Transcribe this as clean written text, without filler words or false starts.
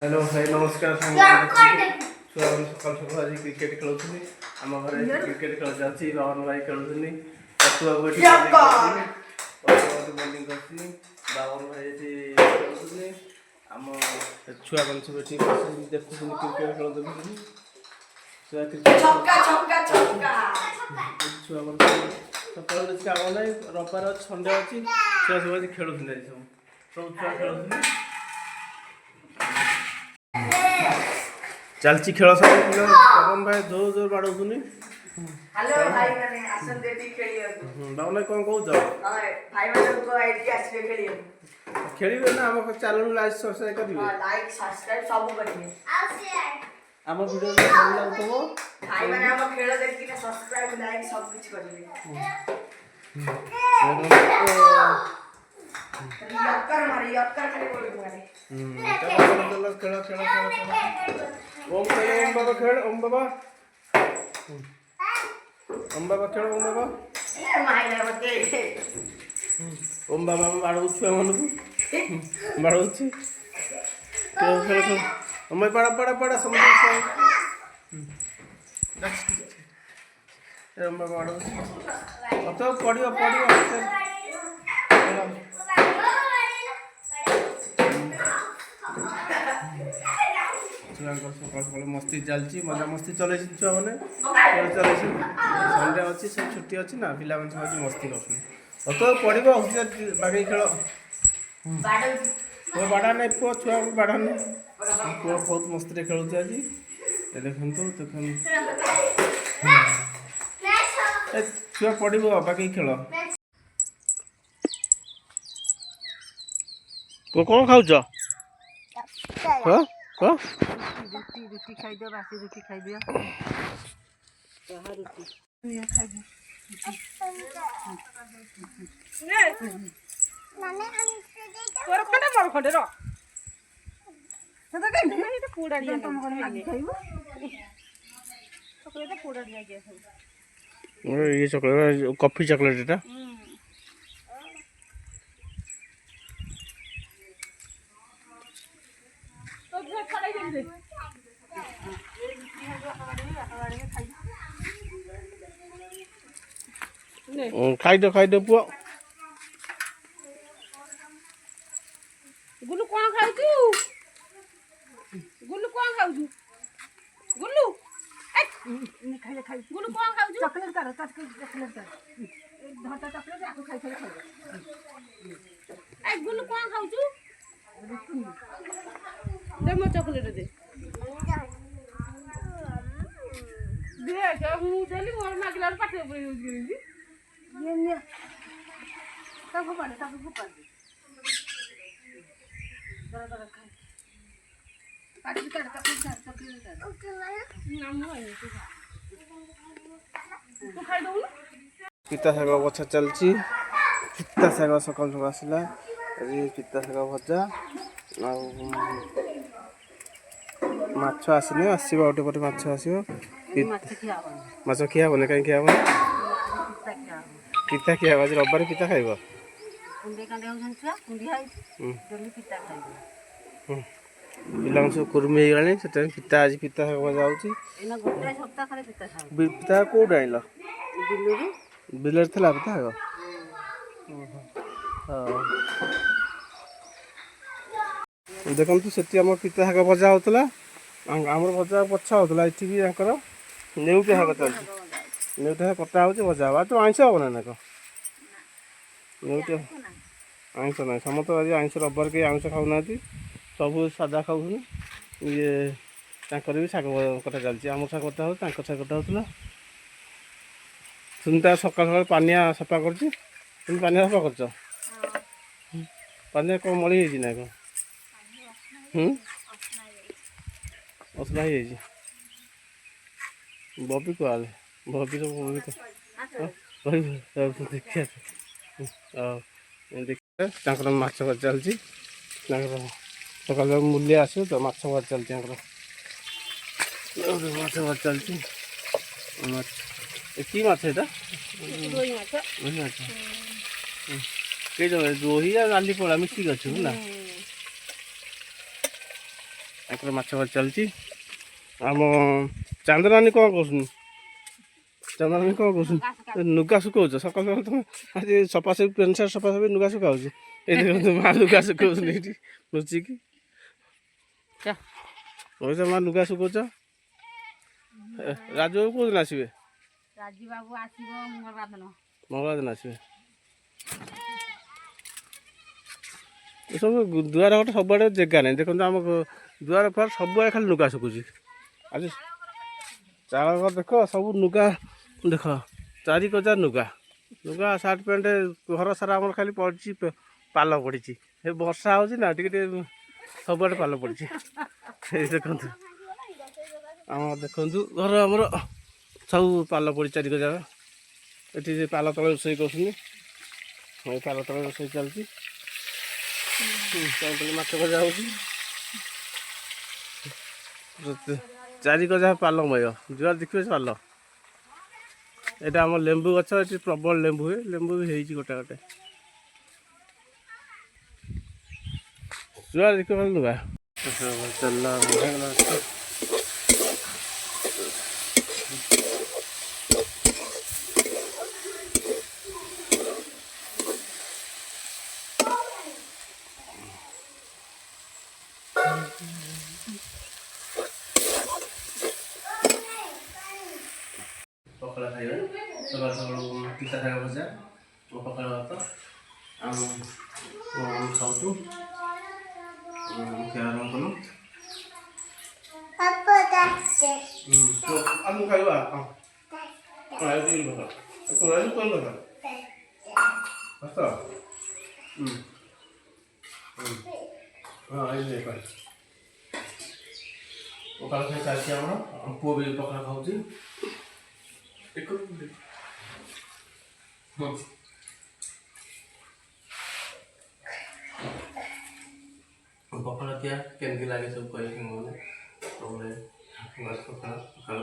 Hello भाई नमस्कार छुआ सकाल सकाल आज क्रिकेट खेलुनी आम घर क्रिकेट खेल चलती बावन भाई खेलुनी छुआ बोलिंग कर बावन भाई खेलुनी आम छुआ मैंने सब देखुन क्रिकेट खेल छुआ मैंने सकाल किसी काम ना रविवार संडे अच्छी छुआ सब आज खेलुले सब छुआ खेलुनी चलची खेल सब पवन भाई जोर जोर बाड़ौनी हेलो भाई माने आसन देती खेलियो बाबू कौन कहू भाई माने को आईडी आसबे खेलियो खेलिबे ना हम चैनल लाइक सब्सक्राइब करिवे हां लाइक सब्सक्राइब सब करिवे आ शेयर हम वीडियो भल लागतो भाई माने हम खेल देखि ना सब्सक्राइब लाइक सब कुछ करिवे यक्कर मारे यक्कर करे बोल मारे चलो खेल खेल ओम बाबा खेल ओम बाबा खेल ओम बाबा ए माइला बते ओम बाबा बाड़ौ छुआ मन को बाड़ौ छी खेल खेल ओम पड़ा पड़ा पड़ा समझ ओम बाबा बाड़ौ तो पड़ियो छुआ सकाल सकाल मस्ती चलती मजा मस्ती चले छुआ मैंने चले संडे अच्छी सब छुट्टी अच्छी ना पिला सब आज मस्ती कर तो पड़ो बाकी खेल बाड़ा नहीं पुआ छुआ बाड़ा नहीं पुआ बहुत मस्ती खेलुचे आज देखु छुआ पड़ो बाकी खेल कौन खाऊच रुटी खाई दो बासी रुटी खाई दियो कहा रुटी ये खाई दो नाने हम तोर खंडे मोर खंडे रो तो कहीं नहीं तो पूड़ा दिया तुम घर में खाइबो चॉकलेट पूड़ा दिया गया सब ये चॉकलेट कॉफी चॉकलेट एटा तो घर खड़े दे खाई दो पुआ गुल्लू कौन खाउछु गुल्लू कौन खाउछु गुल्लू ए खाई गुल्लू कौन खाउछु चॉकलेट कर धटा चॉकलेट आको खाई ए गुल्लू कौन खाउछु दे मो चॉकलेट दे क्या मुंह देली मोर मागला पाटे पर यूज करी ये सब पाड़े सब पाड़े जरा खा पाटी कर चॉकलेट ओके नाम है तू खाई दऊ पिता शाग बछा चलची पिता शाग सकाल सकाल आसला पिता शाग भजा माछ आसने आसो गोटे पटे माछ आसो माछ खिया हेन कहीं खिया पिता खिया आज रविवार पिता खाइब पिला सब कुर्मी हो गला से पिता आज पिता शाग भजा पिता कौट आइल बिलर था पिता शाग देखु से पिता शाग भजा होता आम भजा पछा होता ये नेउटे शाग चलती नेउटे शाग कटा हो भजा हो तो आइस हम ना कह नेउटे आइस ना समस्त आज आइस रविवार कहीं आइस खाऊना सब सादा खाऊ ये भी शाग कटा चलती आम शाग कटा हो शाग कटा होता सुनीता सकाल सकाल पानिया सफा कर पानिया सफा कर पानिया कौन मड़ी ना कौन असला ही बबी को आले बबी तो देखिए देखिए माछ भज चलती सकाल मूल्य आस तो माछ भज चलती माछ भज चलती कि माछ एटा रोही माछ रोही आ नाली पोड़ा मिसिक अच्छे ना ତାଙ୍କର ମାଛ ଭାଜି ଚାଲିଛି। ଆମ ଚାନ୍ଦରାଣୀ କ'ଣ କରୁଛନ୍ତି? ଚାନ୍ଦରାଣୀ କ'ଣ କରୁଛନ୍ତି? ଲୁଗା ଶୁଖାଉଛ ସକାଳୁ ସକାଳୁ ତମେ ଆଜି ସଫାସଫି ପ୍ୟାଣ୍ଟ ସାର୍ଟ ସଫାସଫି ଲୁଗା ଶୁଖାଉଛି। ଏଇ ଦେଖନ୍ତୁ ମା ଲୁଗା ଶୁଖାଉଛନ୍ତି ଏଇଠି ଲୁଚିକି। କହୁଛ ମା ଲୁଗା ଶୁଖାଉଛ। ରାଜୁ ବାବୁ କୋଉଦିନ ଆସିବେ? ରାଜୁ ବାବୁ ଆସିବ ମଙ୍ଗଳବାର ଦିନ ଆସିବେ। ଏସବୁ ଦୁଆର ଘର ସବୁଆଡ଼େ ଜାଗା ନାହିଁ। ଦେଖନ୍ତୁ ଆମ ଦୁଆର ଫୁଆର ସବୁଆଡ଼େ ଖାଲି ଲୁଗା ଶୁଖୁଛି। ଆଜି ଚାଳ ଘର ଦେଖ ସବୁ ଲୁଗା ଦେଖ ଚାରି କଜା ଲୁଗା ଲୁଗା ସାର୍ଟ ପ୍ୟାଣ୍ଟ ଘର ସାରା ଆମର ଖାଲି ପଡ଼ିଛି ପାଲ ପଡ଼ିଛି। ଏ ବର୍ଷା ହେଉଛି ନା ଟିକେ ଟିକେ ସବୁଆଡ଼େ ପାଲ ପଡ଼ିଛି। ଏଇ ଦେଖନ୍ତୁ ଦେଖନ୍ତୁ ଘର ଆମର ସବୁ ପାଲ ପଡ଼ିଛି ଚାରି କଜା। ଏଠି ସେ ପାଲ ତଳେ ରୋଷେଇ କରୁଛନ୍ତି। ଏଇ ପାଲ ତଳେ ରୋଷେଇ ଚାଲିଛି। ମାଛ ଭଜା ହେଉଛି। ଚାରି କଜା ପାଲମୟ ଯୁଆଡ଼େ ଦେଖିବେ ପାଲ। ଏଇଟା ଆମ ଲେମ୍ବୁ ଗଛ। ଏଠି ପ୍ରବଳ ଲେମ୍ବୁ ହୁଏ। ଲେମ୍ବୁ ବି ହେଇଛି ଗୋଟେ ଗୋଟେ ଯୁଆଡ଼େ ଦେଖିବେ ଲୁଗା। ଚାଲିଲା ପଖାଳ ଖାଇବା ସକାଳୁ ସକାଳୁ ପିତା ଶାଗ ଭଜା ପଖାଳ ଭାତ ଆମେ ଖାଉଛୁ। ଆରମ୍ଭ କଲୁ ଆମେ ଖାଇବା ପଖାଳ ଖାଇ ଚାଲିଛି ଆମର। ପୁଅ ବି ପଖାଳ ଖାଉଛି। ପଖାଳ ଖିଆ କେମିତି ଲାଗେ ସବୁ କହିକି ମୁଁ ସବୁବେଳେ ପଖାଳ